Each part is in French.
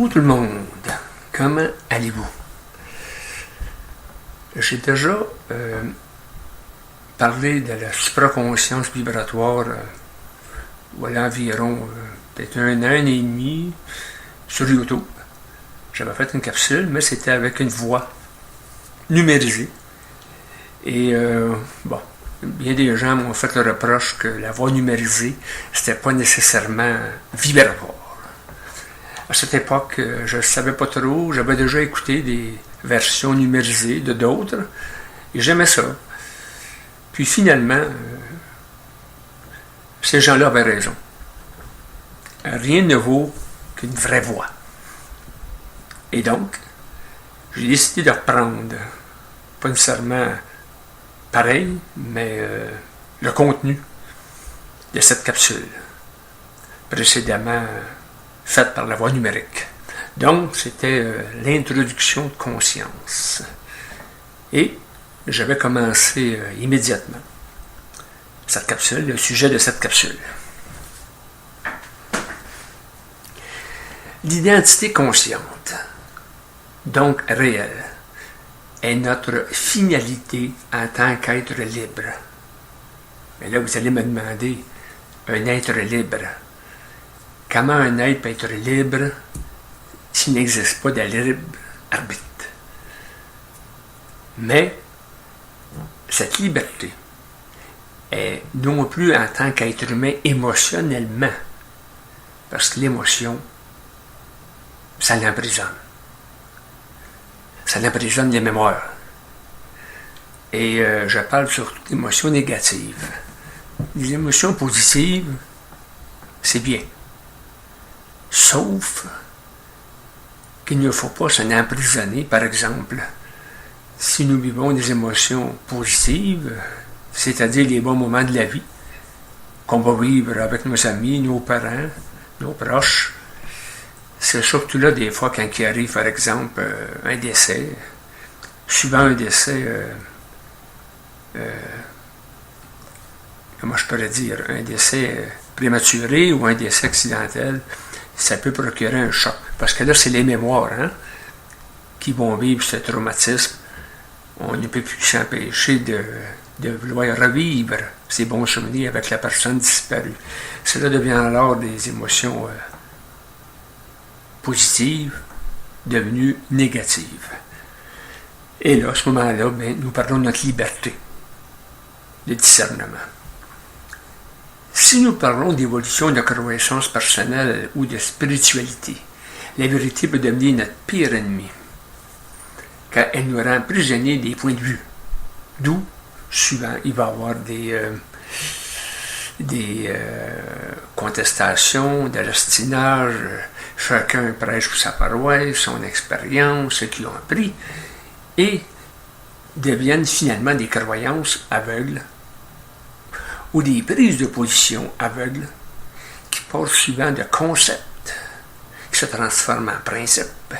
Bonjour tout le monde, comment allez-vous? J'ai déjà parlé de la supraconscience vibratoire voilà environ peut-être un an et demi sur YouTube. J'avais fait une capsule, mais c'était avec une voix numérisée. Et bon, bien des gens m'ont fait le reproche que la voix numérisée, c'était pas nécessairement vibratoire. À cette époque, je ne savais pas trop, j'avais déjà écouté des versions numérisées de d'autres, et j'aimais ça. Puis finalement, ces gens-là avaient raison. Rien ne vaut qu'une vraie voix. Et donc, j'ai décidé de reprendre, pas nécessairement pareil, mais le contenu de cette capsule, précédemment faite par la voix numérique. Donc, c'était l'introduction de conscience. Et j'avais commencé immédiatement cette capsule, le sujet de cette capsule. L'identité consciente, donc réelle, est notre finalité en tant qu'être libre. Mais là, vous allez me demander, un être libre, comment un être peut être libre s'il n'existe pas de libre arbitre? Mais cette liberté est non plus en tant qu'être humain émotionnellement, parce que l'émotion, ça l'emprisonne. Ça l'emprisonne les mémoires. Et je parle surtout d'émotions négatives. Les émotions positives, c'est bien. Sauf qu'il ne faut pas s'en emprisonner. Par exemple, si nous vivons des émotions positives, c'est-à-dire les bons moments de la vie, qu'on va vivre avec nos amis, nos parents, nos proches, c'est surtout là des fois quand il arrive, par exemple, un décès, souvent un décès, comment je pourrais dire, un décès prématuré ou un décès accidentel, ça peut procurer un choc. Parce que là, c'est les mémoires qui vont vivre ce traumatisme. On ne peut plus s'empêcher de vouloir revivre ces bons souvenirs avec la personne disparue. Cela devient alors des émotions positives devenues négatives. Et là, à ce moment-là, nous parlons de notre liberté de discernement. Si nous parlons d'évolution de croissance personnelle ou de spiritualité, la vérité peut devenir notre pire ennemi, car elle nous rend prisonniers des points de vue. D'où, souvent, il va y avoir des contestations, de l'ostinage, chacun prêche pour sa paroisse, son expérience, ce qu'ils ont appris, et deviennent finalement des croyances aveugles ou des prises de position aveugles qui passent souvent de concepts qui se transforment en principes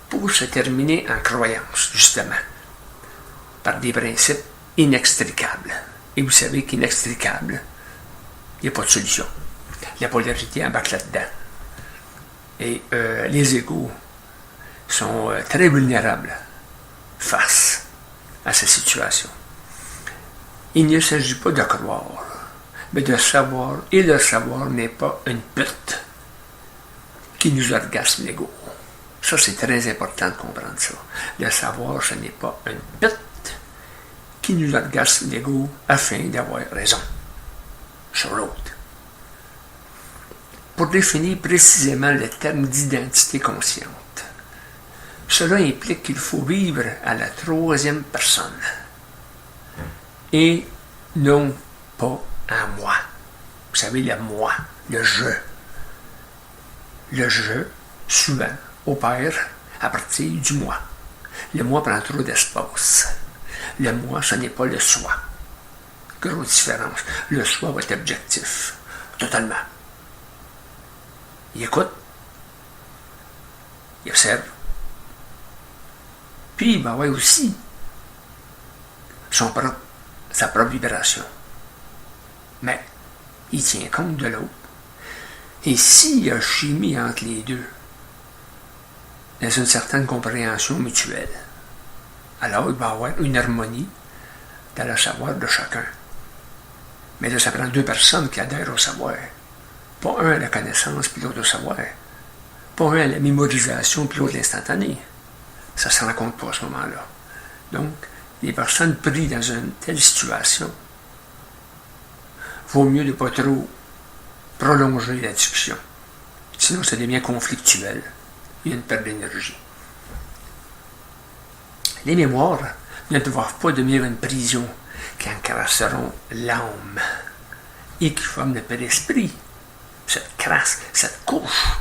pour se terminer en croyances, justement, par des principes inextricables. Et vous savez qu'inextricable, il n'y a pas de solution. La polarité embarque là-dedans. Et les égos sont très vulnérables face à cette situation. Il ne s'agit pas de croire, mais de savoir, et le savoir n'est pas une pute qui nous orgasme l'ego. Ça, c'est très important de comprendre ça. Le savoir, ce n'est pas une pute qui nous orgasme l'ego afin d'avoir raison sur l'autre. Pour définir précisément le terme d'identité consciente, cela implique qu'il faut vivre à la troisième personne et non pas en moi. Vous savez, le moi, le je. Le je, souvent, opère à partir du moi. Le moi prend trop d'espace. Le moi, ce n'est pas le soi. Grosse différence. Le soi va être objectif. Totalement. Il écoute. Il observe. Puis, il va avoir aussi sa propre vibration. Mais, il tient compte de l'autre. Et s'il y a chimie entre les deux, dans une certaine compréhension mutuelle. Alors, il va y avoir une harmonie dans le savoir de chacun. Mais là, ça prend deux personnes qui adhèrent au savoir. Pas un à la connaissance, puis l'autre au savoir. Pas un à la mémorisation, puis l'autre l'instantané. Ça ne se rencontre pas à ce moment-là. Donc, les personnes prises dans une telle situation, vaut mieux ne pas trop prolonger la discussion. Sinon, ça devient conflictuel. Il y a une perte d'énergie. Les mémoires ne doivent pas devenir une prison qui encarceront l'âme et qui forme le père-esprit, cette crasse, cette couche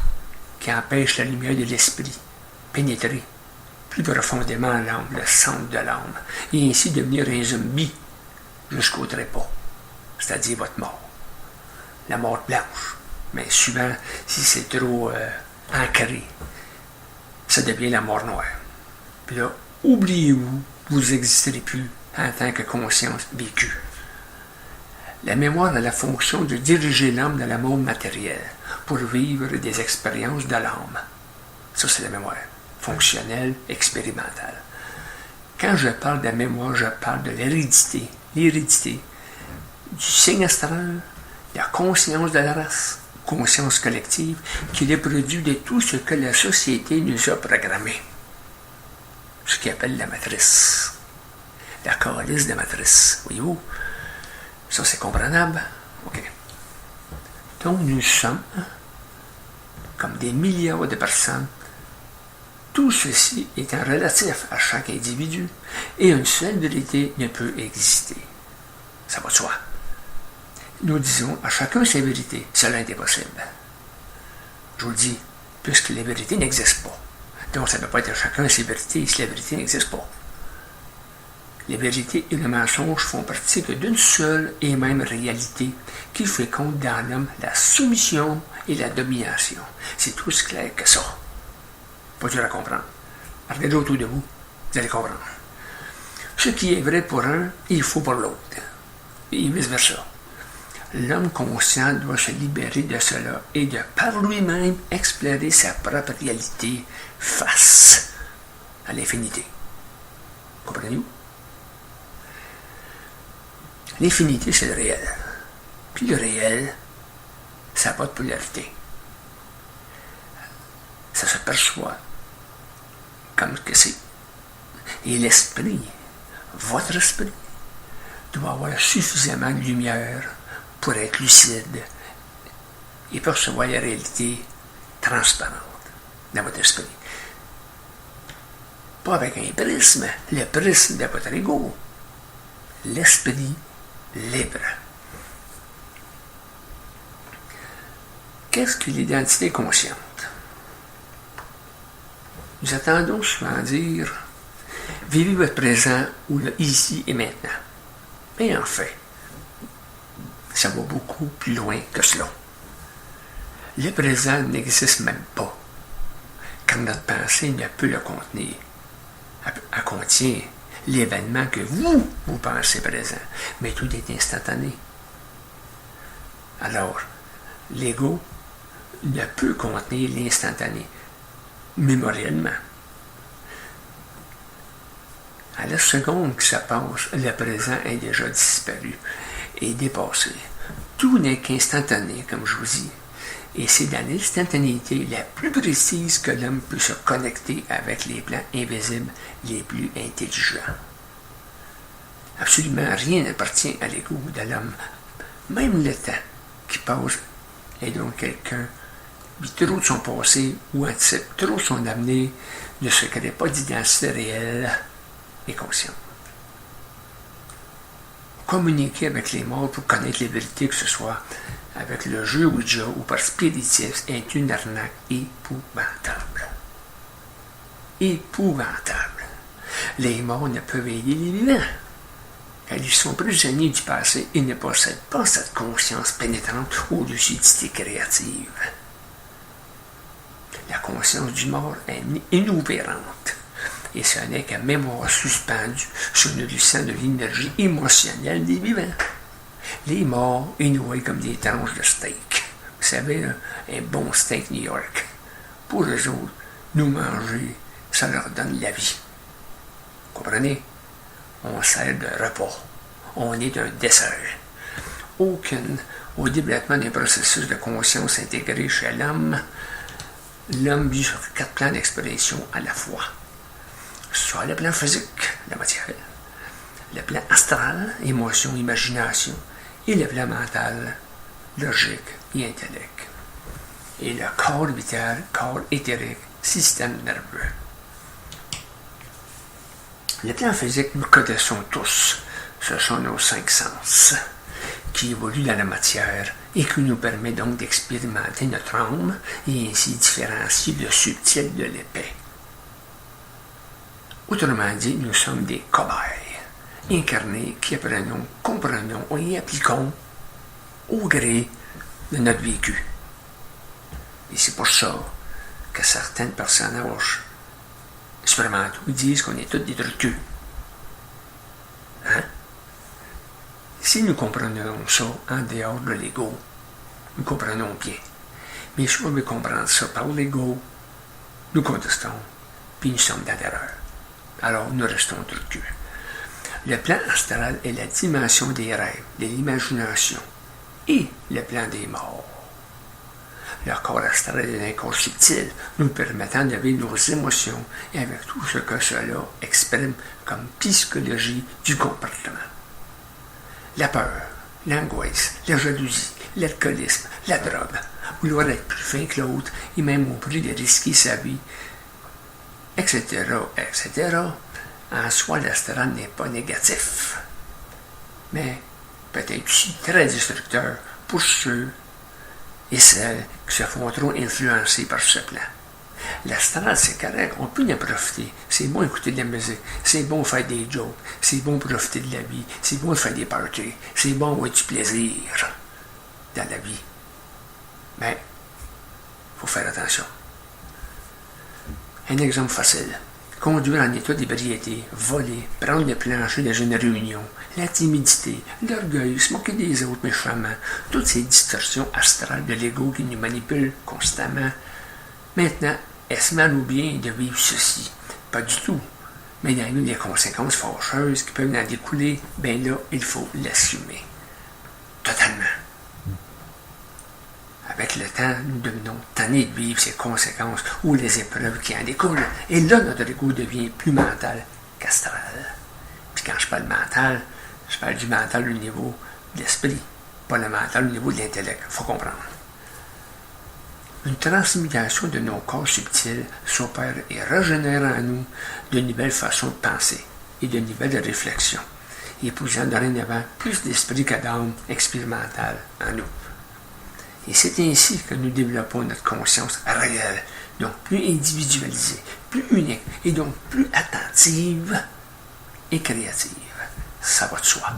qui empêche la lumière de l'esprit pénétrer plus profondément l'âme, le centre de l'âme, et ainsi devenir un zombie jusqu'au trépas, c'est-à-dire votre mort. La mort blanche. Mais souvent, si c'est trop ancré, ça devient la mort noire. Puis là, oubliez-vous, vous n'existerez plus en tant que conscience vécue. La mémoire a la fonction de diriger l'âme dans le monde matériel pour vivre des expériences de l'âme. Ça, c'est la mémoire fonctionnelle, expérimentale. Quand je parle de la mémoire, je parle de l'hérédité. L'hérédité du signe astral, de la conscience de la race, conscience collective, qui est le produit de tout ce que la société nous a programmé. Ce qu'il appelle la matrice. La calice de matrice. Voyez-vous? Ça, c'est comprenable? OK. Donc, nous sommes comme des milliards de personnes. Tout ceci étant relatif à chaque individu, et une seule vérité ne peut exister. Ça va de soi. Nous disons à chacun sa vérité. Cela est impossible. Je vous le dis, puisque les vérités n'existent pas. Donc, ça ne peut pas être à chacun ses vérités si la vérité n'existe pas. Les vérités et le mensonge font partie d'une seule et même réalité qui féconde dans l'homme la soumission et la domination. C'est aussi clair que ça. Pas dur à comprendre. Regardez autour de vous, vous allez comprendre. Ce qui est vrai pour un, il faut pour l'autre. Et vice-versa. L'homme conscient doit se libérer de cela et de par lui-même explorer sa propre réalité face à l'infinité. Comprenez-vous? L'infinité, c'est le réel. Puis le réel, ça n'a pas de polarité. Ça se perçoit comme que c'est. Et l'esprit, votre esprit, doit avoir suffisamment de lumière pour être lucide et percevoir la réalité transparente dans votre esprit. Pas avec un prisme, le prisme de votre ego. L'esprit libre. Qu'est-ce que l'identité consciente? Nous attendons souvent dire « Vivez votre présent ou le ici et maintenant ». Mais en fait, ça va beaucoup plus loin que cela. Le présent n'existe même pas, car notre pensée ne peut le contenir. Elle contient l'événement que vous pensez présent, mais tout est instantané. Alors, l'ego ne peut contenir l'instantané, mémoriellement. À la seconde que ça passe, le présent est déjà disparu et dépassé. Tout n'est qu'instantané, comme je vous dis. Et c'est dans l'instantanéité la plus précise que l'homme peut se connecter avec les plans invisibles les plus intelligents. Absolument rien n'appartient à l'ego de l'homme. Même le temps qui passe est donc quelqu'un vit trop de son passé ou anticipe trop son avenir, ne se crée pas d'identité réelle et consciente. Communiquer avec les morts pour connaître les vérités, que ce soit avec le jeu Ouija ou par spiritisme, est une arnaque épouvantable. Épouvantable. Les morts ne peuvent aider les vivants. Car ils sont prisonniers du passé et ne possèdent pas cette conscience pénétrante ou lucidité créative. La conscience du mort est inopérante. Et ce n'est qu'une mémoire suspendue sur le lucent de l'énergie émotionnelle des vivants. Les morts inouïs comme des tranches de steak. Vous savez, un bon steak New York. Pour eux autres, Nous manger, ça leur donne la vie. Comprenez? On sert de repas. On est un dessert. Au développement des processus de conscience intégrés chez l'homme vit sur 4 plans d'expression à la fois. Soit le plan physique, la matière, le plan astral, émotion, imagination, et le plan mental, logique et intellect. Et le corps vital, corps éthérique, système nerveux. Le plan physique, nous connaissons tous. Ce sont nos 5 sens qui évoluent dans la matière et qui nous permet donc d'expérimenter notre âme et ainsi différencier le subtil de l'épais. Autrement dit, nous sommes des cobayes, incarnés qui apprenons, comprenons et appliquons au gré de notre vécu. Et c'est pour ça que certaines personnages expérimentaux disent qu'on est tous des truqueux. Hein? Si nous comprenons ça en dehors de l'ego, nous comprenons bien. Mais si on veut comprendre ça par l'ego, nous contestons, puis nous sommes dans l'erreur. Alors nous restons truqueux. Le plan astral est la dimension des rêves, de l'imagination, et le plan des morts. Le corps astral est un corps subtil, nous permettant de vivre nos émotions et avec tout ce que cela exprime comme psychologie du comportement. La peur, l'angoisse, la jalousie, l'alcoolisme, la drogue, vouloir être plus fin que l'autre et même au prix de risquer sa vie, etc., etc., en soi, l'astral n'est pas négatif, mais peut-être aussi très destructeur pour ceux et celles qui se font trop influencer par ce plan. L'astral, c'est correct, on peut en profiter. C'est bon écouter de la musique, c'est bon faire des jokes, c'est bon profiter de la vie, c'est bon faire des parties, c'est bon avoir du plaisir dans la vie. Mais, il faut faire attention. Un exemple facile. Conduire en état d'ébriété, voler, prendre le plancher dans une réunion, la timidité, l'orgueil, se moquer des autres méchamment, toutes ces distorsions astrales de l'ego qui nous manipulent constamment. Maintenant, est-ce mal ou bien de vivre ceci? Pas du tout. Mais il y a eu des conséquences fâcheuses qui peuvent en découler, bien là, il faut l'assumer. Totalement. Avec le temps, nous devenons tannés de vivre ces conséquences ou les épreuves qui en découlent. Et là, notre ego devient plus mental qu'astral. Puis quand je parle mental, je parle du mental au niveau de l'esprit, pas le mental au niveau de l'intellect. Il faut comprendre. Une transmutation de nos corps subtils s'opère et régénère en nous de nouvelles façons de penser et de nouvelles réflexions, épousant dorénavant plus d'esprit que d'âme expérimentale en nous. Et c'est ainsi que nous développons notre conscience réelle, donc plus individualisée, plus unique et donc plus attentive et créative. Ça va de soi.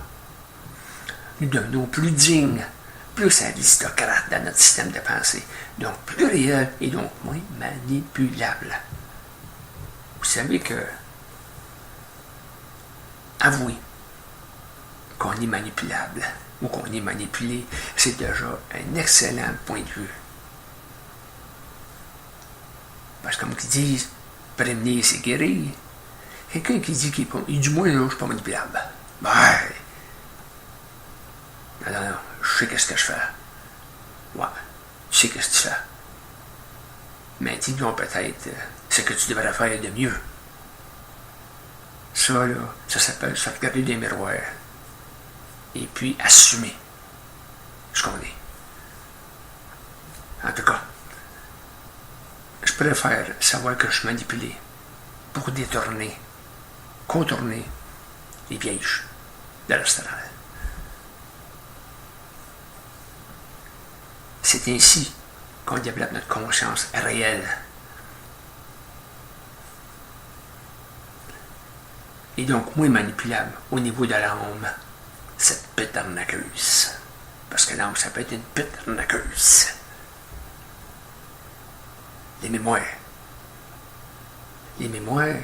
Nous devenons plus dignes, plus aristocrates dans notre système de pensée, donc plus réel et donc moins manipulable. Vous savez que avouer qu'on est manipulable ou qu'on est manipulé, c'est déjà un excellent point de vue. Parce que comme ils disent, prévenir, c'est guérir. Quelqu'un qui dit qu'il est pas, il dit, moi, là, je ne suis pas manipulable. Ben, non, je sais qu'est-ce que je fais. Ouais, tu sais qu'est-ce que tu fais. Mais dis-donc peut-être ce que tu devrais faire de mieux. Ça, là, ça s'appelle se regarder dans les miroirs. Et puis assumer ce qu'on est. En tout cas, je préfère savoir que je suis manipulé pour détourner, contourner les pièges de l'astral. C'est ainsi qu'on développe notre conscience réelle. Et donc moins manipulable au niveau de l'âme. Cette pute arnaqueuse. Parce que l'âme, ça peut être une pute arnaqueuse. Les mémoires. Les mémoires,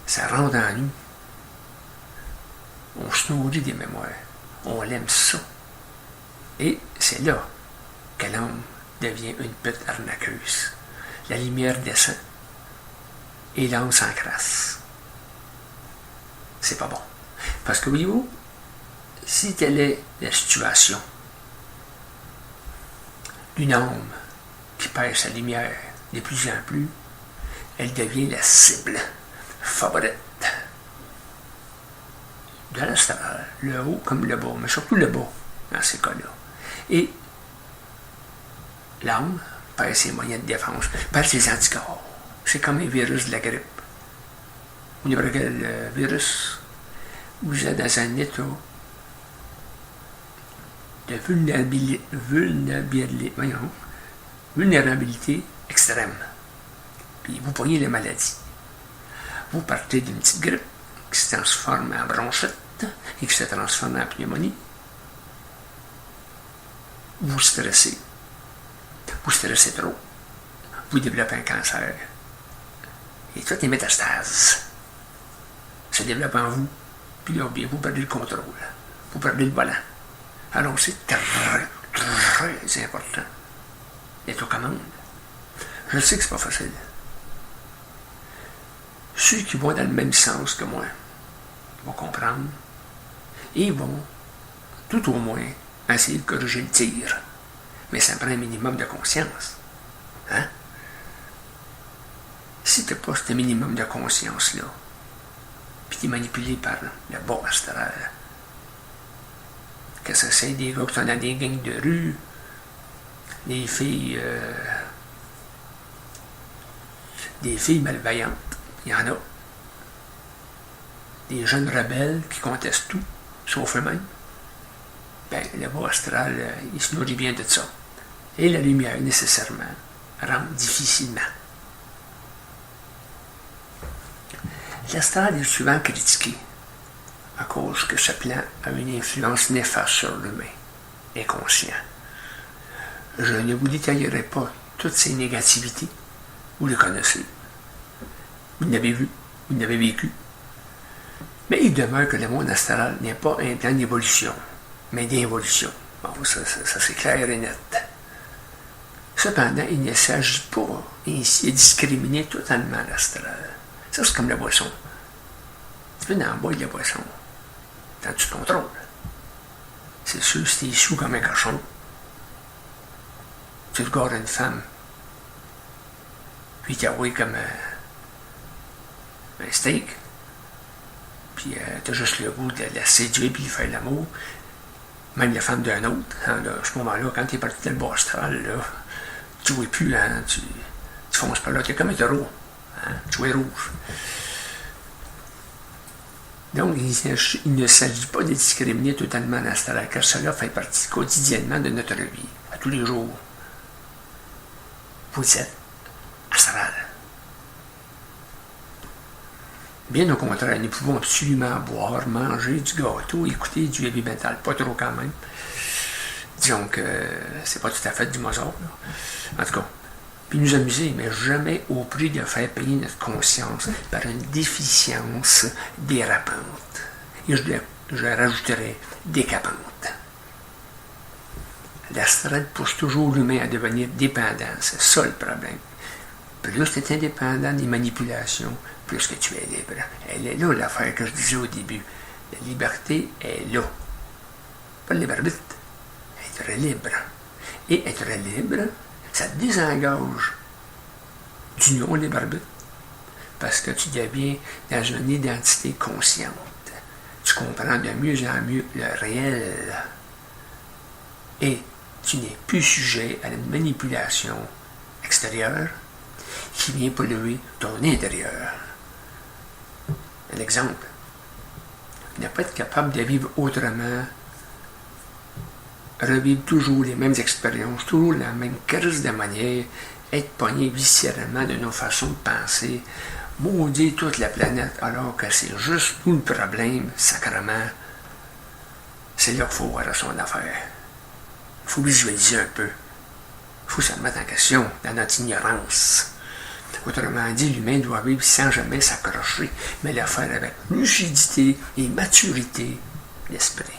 ça rentre en nous. On se nourrit des mémoires. On l'aime ça. Et c'est là que l'âme devient une pute arnaqueuse. la lumière descend et l'âme s'encrasse. C'est pas bon. Parce que, voyez-vous, si telle est la situation d'une âme qui perd sa lumière de plus en plus, elle devient la cible favorite de l'astral, le haut comme le bas, mais surtout le bas dans ces cas-là. Et l'âme perd ses moyens de défense, perd ses anticorps. C'est comme un virus de la grippe. Ou n'importe quel virus, vous êtes dans un état de vulnérabilité extrême. Puis vous prenez les maladies. Vous partez d'une petite grippe qui se transforme en bronchite et qui se transforme en pneumonie. Vous stressez. Vous stressez trop. Vous développez un cancer. Et toutes les métastases se développent en vous. Puis là, bien, vous perdez le contrôle. Vous perdez le volant. Alors c'est très, très important d'être aux commandes. Je sais que c'est pas facile. Ceux qui vont dans le même sens que moi vont comprendre et vont, tout au moins, essayer de corriger le tir. Mais ça prend un minimum de conscience. Hein? Si tu n'as pas ce minimum de conscience-là, puis tu es manipulé par le bas astral, que ça c'est des gars qui sont dans des gangs de rue, des filles malveillantes, il y en a. Des jeunes rebelles qui contestent tout, sauf eux-mêmes. Ben, le bas astral, il se nourrit bien de ça. Et la lumière, nécessairement, rentre difficilement. L'astral est souvent critiqué à cause que ce plan a une influence néfaste sur l'humain, inconscient. Je ne vous détaillerai pas toutes ces négativités. Vous les connaissez. Vous l'avez vu, vous l'avez vécu. Mais il demeure que le monde astral n'est pas un plan d'évolution, mais d'involution. Bon, ça c'est clair et net. Cependant, il ne s'agit pas ainsi de discriminer totalement l'astral. Ça, c'est comme la boisson. Tu peux en boire de la boisson. Tant que tu te contrôles. C'est sûr, si t'es sous comme un cochon, tu regardes une femme, puis tu envoies comme un steak, puis tu as juste le goût de la séduire puis de faire l'amour, même la femme d'un autre. Hein, là, à ce moment-là, quand tu es parti dans le bas astral, là, tu ne vois plus, hein, tu fonces pas là, tu es comme un taureau, hein, tu vois rouge. Donc, il ne s'agit pas de discriminer totalement l'astral, car cela fait partie quotidiennement de notre vie, à tous les jours. Vous êtes astral. Bien au contraire, nous pouvons absolument boire, manger du gâteau, écouter du heavy metal, pas trop quand même. Disons que c'est pas tout à fait du Mozart, là. En tout cas, puis nous amuser, mais jamais au prix de faire payer notre conscience par une déficience dérapante. Et je rajouterais décapante. L'astral pousse toujours l'humain à devenir dépendant, c'est ça le problème. Plus tu es indépendant des manipulations, plus que tu es libre. Elle est là l'affaire que je disais au début. La liberté est là. Pas le libre arbitre. Être libre. Et être libre, ça te désengage du non-libre arbitre. Parce que tu deviens dans une identité consciente. Tu comprends de mieux en mieux le réel. Et tu n'es plus sujet à une manipulation extérieure qui vient polluer ton intérieur. Un exemple. Ne pas être capable de vivre autrement, revivre toujours les mêmes expériences, toujours la même crise de manière, être pogné viscéralement de nos façons de penser, maudire toute la planète alors que c'est juste nous le problème, sacrément. C'est là qu'il faut voir son affaire. Il faut visualiser un peu. Il faut se remettre en question dans notre ignorance. Autrement dit, l'humain doit vivre sans jamais s'accrocher, mais le faire avec lucidité et maturité d'esprit.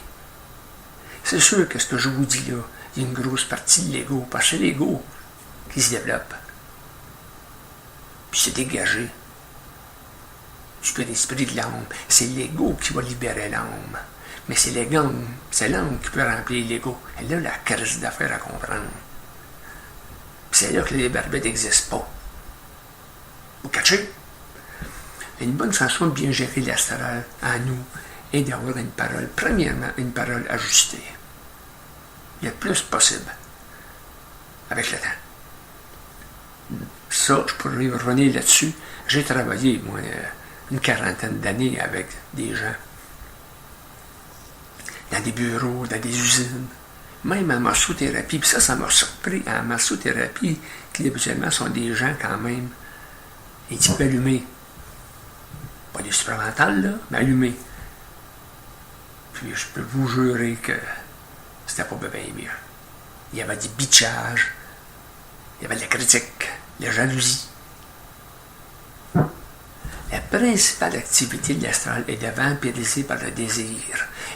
C'est sûr que ce que je vous dis là, il y a une grosse partie de l'ego, parce que c'est l'ego qui se développe. puis se dégager du l'esprit de l'âme. C'est l'ego qui va libérer l'âme. Mais c'est l'âme qui peut remplir l'ego. Elle a la crise d'affaires à comprendre. Puis c'est là que les barbettes n'existent pas. Vous catchez? Une bonne façon de bien gérer l'astral à nous est d'avoir une parole, premièrement, une parole ajustée. Le plus possible. Avec le temps. Ça, je pourrais revenir là-dessus. J'ai travaillé, moi, une quarantaine d'années avec des gens. Dans des bureaux, dans des usines. Même en massothérapie. Puis ça m'a surpris. En massothérapie, qui habituellement sont des gens quand même un petit peu allumés. Pas des supramentales, là, mais allumés. Puis je peux vous jurer que c'était pas bien mieux. Il y avait des bitchages, il y avait de la critique, de la jalousie. La principale activité de l'astral est de vampiriser par le désir,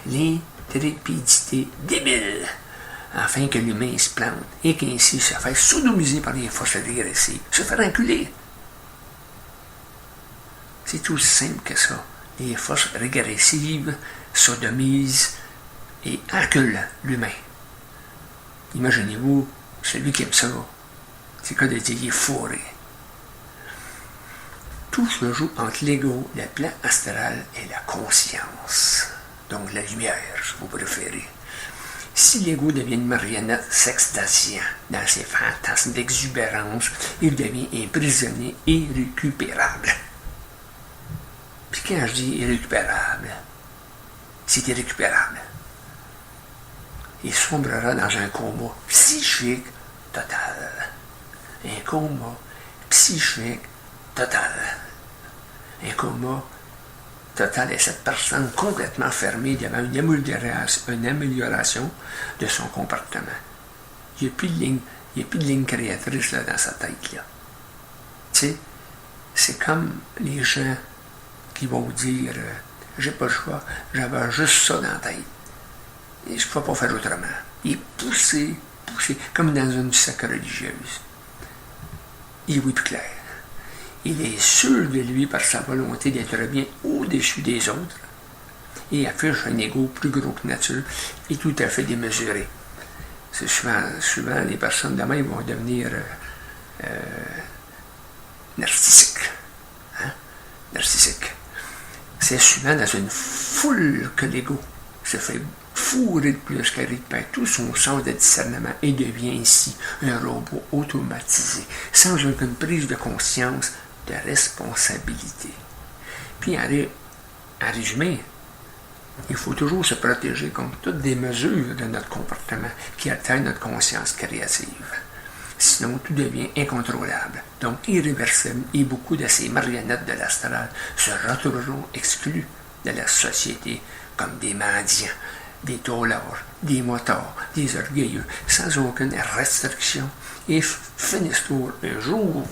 l'intrépidité débile, afin que l'humain se plante et qu'ainsi se fasse sodomiser par les forces régressives, se faire enculer. C'est aussi simple que ça. Les forces régressives sodomisent et enculent l'humain. Imaginez-vous, celui qui aime ça, c'est quoi de dire il est fourré. Tout se joue entre l'ego, le plan astral et la conscience. Donc la lumière, si vous préférez. Si l'ego devient une marionnette s'extasiant dans ses fantasmes d'exubérance, il devient un prisonnier irrécupérable. Puis quand je dis irrécupérable, c'est irrécupérable. Il sombrera dans un coma psychique total. Un coma psychique total. Un coma total est cette personne complètement fermée devant une amélioration de son comportement. Il n'y a plus de ligne créatrice là, dans sa tête. Là. Tu sais, c'est comme les gens qui vont vous dire j'ai pas le choix, j'avais juste ça dans la tête. Et je ne peux pas faire autrement. Il est poussé, comme dans une secte religieuse. Il est oui plus clair. Il est sûr de lui par sa volonté d'être bien au-dessus des autres et affiche un ego plus gros que nature et tout à fait démesuré. C'est souvent les personnes de même vont devenir narcissiques. Hein? Narcissiques. C'est souvent dans une foule que l'ego se fait fourrer de plus qu'arrive par tout son sens de discernement et devient ainsi un robot automatisé, sans aucune prise de conscience de responsabilité. Puis en résumé, il faut toujours se protéger contre toutes des mesures de notre comportement qui altèrent notre conscience créative. Sinon, tout devient incontrôlable, donc irréversible, et beaucoup de ces marionnettes de l'astral se retrouveront exclus de la société comme des mendiants, des taulards, des motards, des orgueilleux, sans aucune restriction, et finissent un jour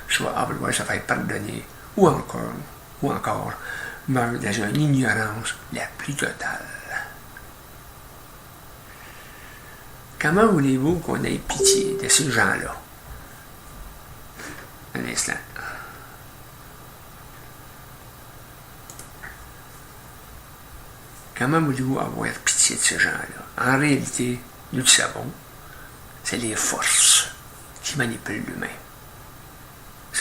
soit à vouloir se faire pardonner, ou encore meurent dans une ignorance la plus totale. Comment voulez-vous qu'on ait pitié de ces gens-là? Un instant. Comment voulez-vous avoir pitié de ces gens-là? En réalité, nous le savons, c'est les forces qui manipulent l'humain.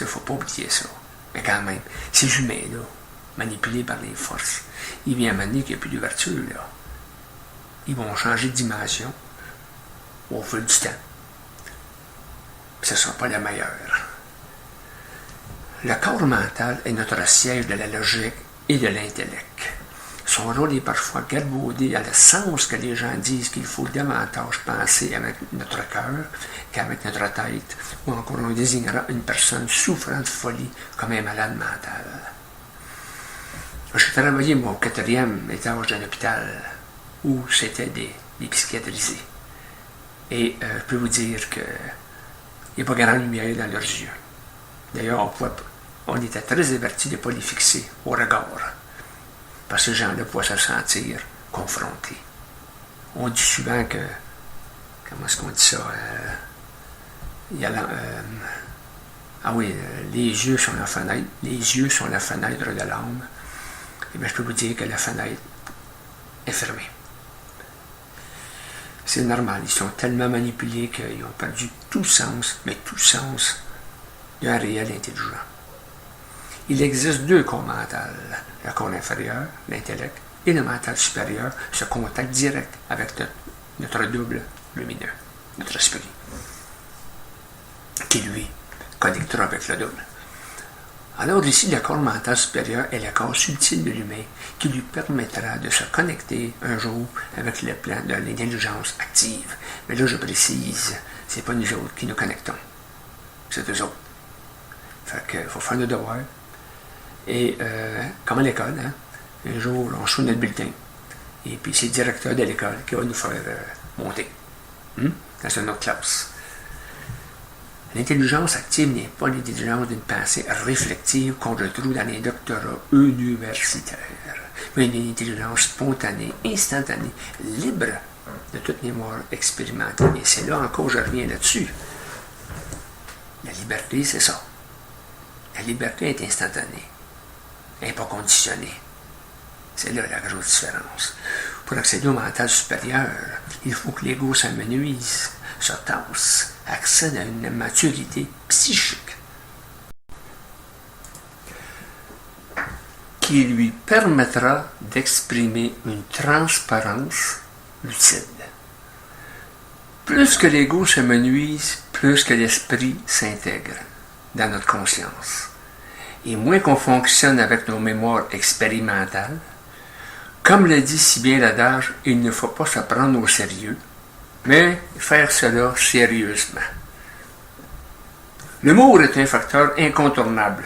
Il ne faut pas oublier ça. Mais quand même, ces humains-là, manipulés par les forces, il vient un moment donné qu'il n'y a plus d'ouverture, là. Ils vont changer de dimension au fil du temps. Puis ce ne sera pas la meilleure. Le corps mental est notre siège de la logique et de l'intellect. Son rôle est parfois galvaudé dans le sens que les gens disent qu'il faut davantage penser avec notre cœur qu'avec notre tête, ou encore on désignera une personne souffrant de folie comme un malade mental. J'ai travaillé au 4e étage d'un hôpital où c'était des psychiatrisés. Et je peux vous dire qu'il n'y a pas grande lumière dans leurs yeux. D'ailleurs, on était très avertis de ne pas les fixer au regard. Parce que ces gens-là pouvaient se sentir confrontés. On dit souvent que... Comment est-ce qu'on dit ça? Il y a Ah oui, les yeux sont la fenêtre. Les yeux sont la fenêtre de l'âme. Et bien, je peux vous dire que la fenêtre est fermée. C'est normal, ils sont tellement manipulés qu'ils ont perdu tout sens, mais tout sens d'un réel intelligent. Il existe deux corps mentaux, le corps inférieur, l'intellect, et le mental supérieur, ce contact direct avec notre double lumineux, notre esprit, qui lui connectera avec le double. Alors ici, le corps mental supérieur est le corps subtil de l'humain qui lui permettra de se connecter un jour avec le plan de l'intelligence active. Mais là, je précise, c'est pas nous autres qui nous connectons, c'est eux autres. Fait qu'il faut faire le devoir. Et comme à l'école, hein, un jour, on choisit notre bulletin. Et puis c'est le directeur de l'école qui va nous faire monter dans une autre classe. L'intelligence active n'est pas l'intelligence d'une pensée réflexive qu'on retrouve dans les doctorats universitaires, mais une intelligence spontanée, instantanée, libre de toute mémoire expérimentée. Et c'est là encore, je reviens là-dessus. La liberté, c'est ça. La liberté est instantanée. Elle n'est pas conditionnée. C'est là la grosse différence. Pour accéder au mental supérieur, il faut que l'ego s'amenuise, se tasse, accède à une maturité psychique qui lui permettra d'exprimer une transparence lucide. Plus que l'ego se menuise, plus que l'esprit s'intègre dans notre conscience. Et moins qu'on fonctionne avec nos mémoires expérimentales, comme le dit si bien l'adage, il ne faut pas se prendre au sérieux, mais faire cela sérieusement. L'humour est un facteur incontournable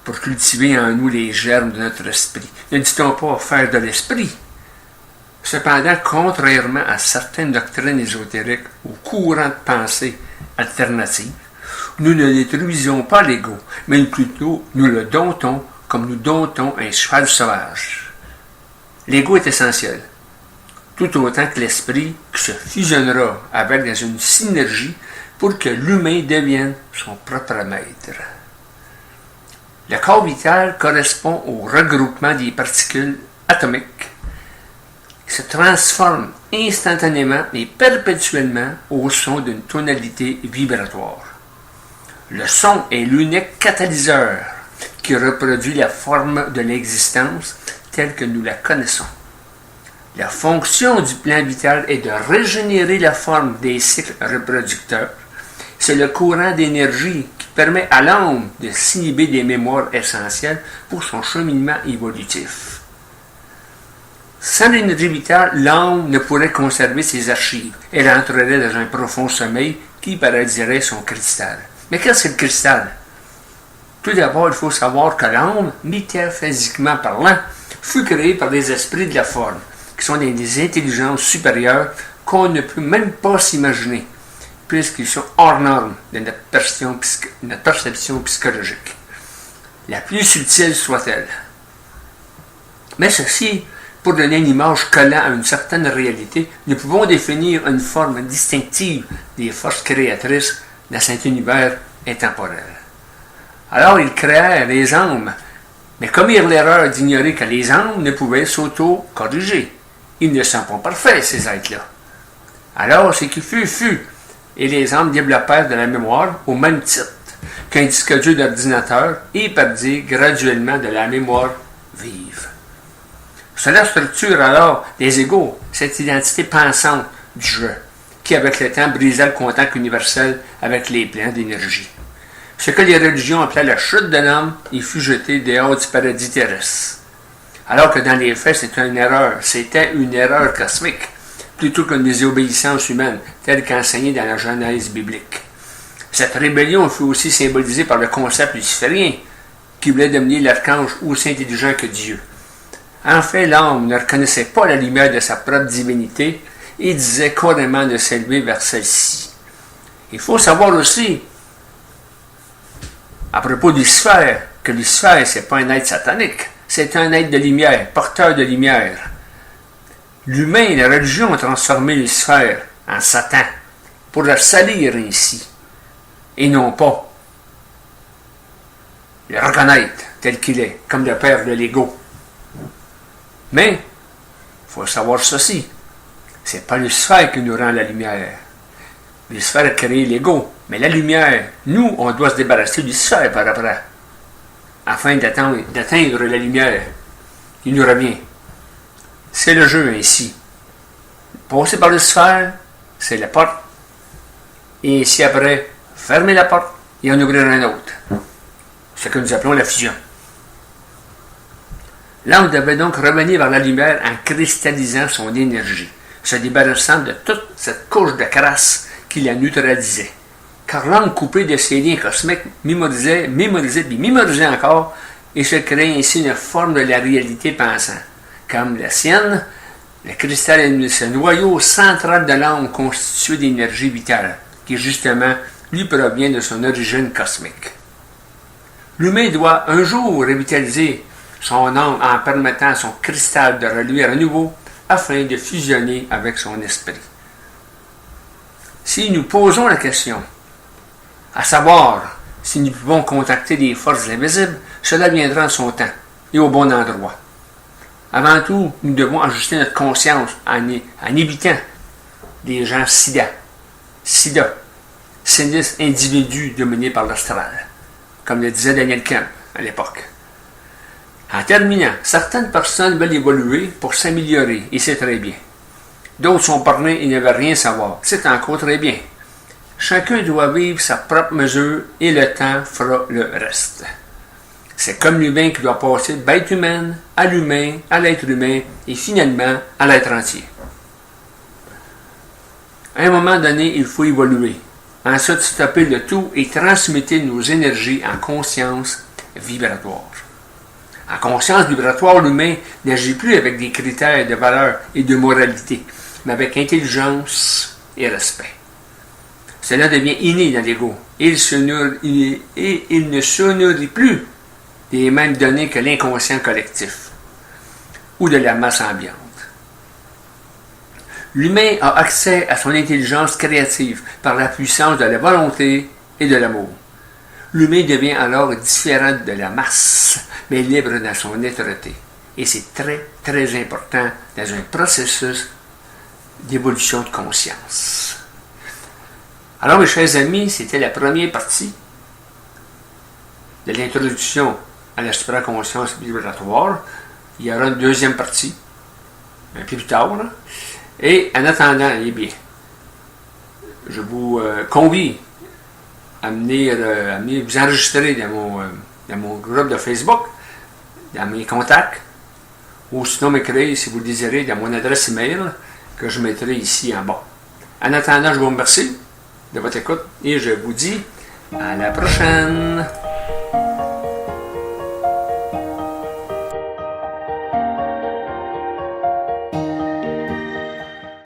pour cultiver en nous les germes de notre esprit. Ne dit-on pas faire de l'esprit? Cependant, contrairement à certaines doctrines ésotériques ou courants de pensée alternatifs, nous ne détruisons pas l'ego, mais plutôt nous le domptons comme nous domptons un cheval sauvage. L'ego est essentiel, tout autant que l'esprit qui se fusionnera avec dans une synergie pour que l'humain devienne son propre maître. Le corps vital correspond au regroupement des particules atomiques qui se transforment instantanément et perpétuellement au son d'une tonalité vibratoire. Le son est l'unique catalyseur qui reproduit la forme de l'existence telle que nous la connaissons. La fonction du plan vital est de régénérer la forme des cycles reproducteurs. C'est le courant d'énergie qui permet à l'âme de s'inhiber des mémoires essentielles pour son cheminement évolutif. Sans l'énergie vitale, l'âme ne pourrait conserver ses archives. Elle entrerait dans un profond sommeil qui paradierait son cristal. Mais qu'est-ce que le cristal? Tout d'abord, il faut savoir que l'âme, métaphysiquement parlant, fut créée par des esprits de la forme, qui sont des intelligences supérieures qu'on ne peut même pas s'imaginer, puisqu'ils sont hors norme de notre perception psychologique, la plus subtile soit-elle. Mais ceci, pour donner une image collant à une certaine réalité, nous pouvons définir une forme distinctive des forces créatrices dans cet univers intemporel. Alors ils créèrent les âmes, mais commirent l'erreur d'ignorer que les âmes ne pouvaient s'auto-corriger. Ils ne sont pas parfaits, ces êtres-là. Alors ce qui fut, et les âmes développèrent de la mémoire au même titre qu'un disque dur d'ordinateur et perdit graduellement de la mémoire vive. Cela structure alors des égos, cette identité pensante du jeu, qui avec le temps brisa le contact universel avec les plans d'énergie. Ce que les religions appelaient la chute de l'homme, il fut jeté dehors du paradis terrestre. Alors que dans les faits, c'était une erreur cosmique, plutôt qu'une désobéissance humaine, telle qu'enseignée dans la Genèse biblique. Cette rébellion fut aussi symbolisée par le concept luciférien, qui voulait devenir l'archange aussi intelligent que Dieu. En fait, l'homme ne reconnaissait pas la lumière de sa propre divinité et disait carrément de s'élever vers celle-ci. Il faut savoir aussi, à propos de Lucifer, que Lucifer, ce n'est pas un être satanique, c'est un être de lumière, porteur de lumière. L'humain et la religion ont transformé Lucifer en Satan pour le salir ainsi, et non pas le reconnaître tel qu'il est, comme le père de l'ego. Mais, il faut savoir ceci, c'est pas Lucifer qui nous rend la lumière. Lucifer a créé l'ego, mais la lumière, nous, on doit se débarrasser de Lucifer par après, afin d'atteindre la lumière qui nous revient. C'est le jeu ainsi. Passer par Lucifer, c'est la porte, et si après, fermer la porte et en ouvrir un autre. Ce que nous appelons la fusion. L'âme devait donc revenir vers la lumière en cristallisant son énergie, se débarrassant de toute cette couche de crasse qui la neutralisait. Car l'âme coupée de ses liens cosmiques mémorisait encore et se créait ainsi une forme de la réalité pensant. Comme la sienne, le cristal est ce noyau central de l'âme constitué d'énergie vitale, qui justement lui provient de son origine cosmique. L'humain doit un jour revitaliser son âme en permettant à son cristal de reluire à nouveau afin de fusionner avec son esprit. Si nous posons la question, à savoir si nous pouvons contacter des forces invisibles, cela viendra en son temps et au bon endroit. Avant tout, nous devons ajuster notre conscience en évitant des gens sida, sinistres individus dominés par l'astral, comme le disait Daniel Kemp à l'époque. En terminant, certaines personnes veulent évoluer pour s'améliorer, et c'est très bien. D'autres sont bornés et ne veulent rien savoir, c'est encore très bien. Chacun doit vivre sa propre mesure et le temps fera le reste. C'est comme l'humain qui doit passer de bête humaine à l'humain, à l'être humain et finalement à l'être entier. À un moment donné, il faut évoluer. Ensuite, stopper le tout et transmettre nos énergies en conscience vibratoire. En conscience vibratoire, l'humain n'agit plus avec des critères de valeur et de moralité, mais avec intelligence et respect. Cela devient inné dans l'ego et il ne se nourrit plus des mêmes données que l'inconscient collectif ou de la masse ambiante. L'humain a accès à son intelligence créative par la puissance de la volonté et de l'amour. L'humain devient alors différent de la masse, mais libre dans son êtreté. Et c'est très, très important dans un processus d'évolution de conscience. Alors, mes chers amis, c'était la première partie de l'introduction à la supraconscience vibratoire. Il y aura une deuxième partie, un peu plus tard. Là. Et en attendant, eh bien, je vous convie à venir vous enregistrer dans mon groupe de Facebook, dans mes contacts, ou sinon m'écrire, si vous le désirez, dans mon adresse email que je mettrai ici en bas. En attendant, je vous remercie de votre écoute et je vous dis à la prochaine.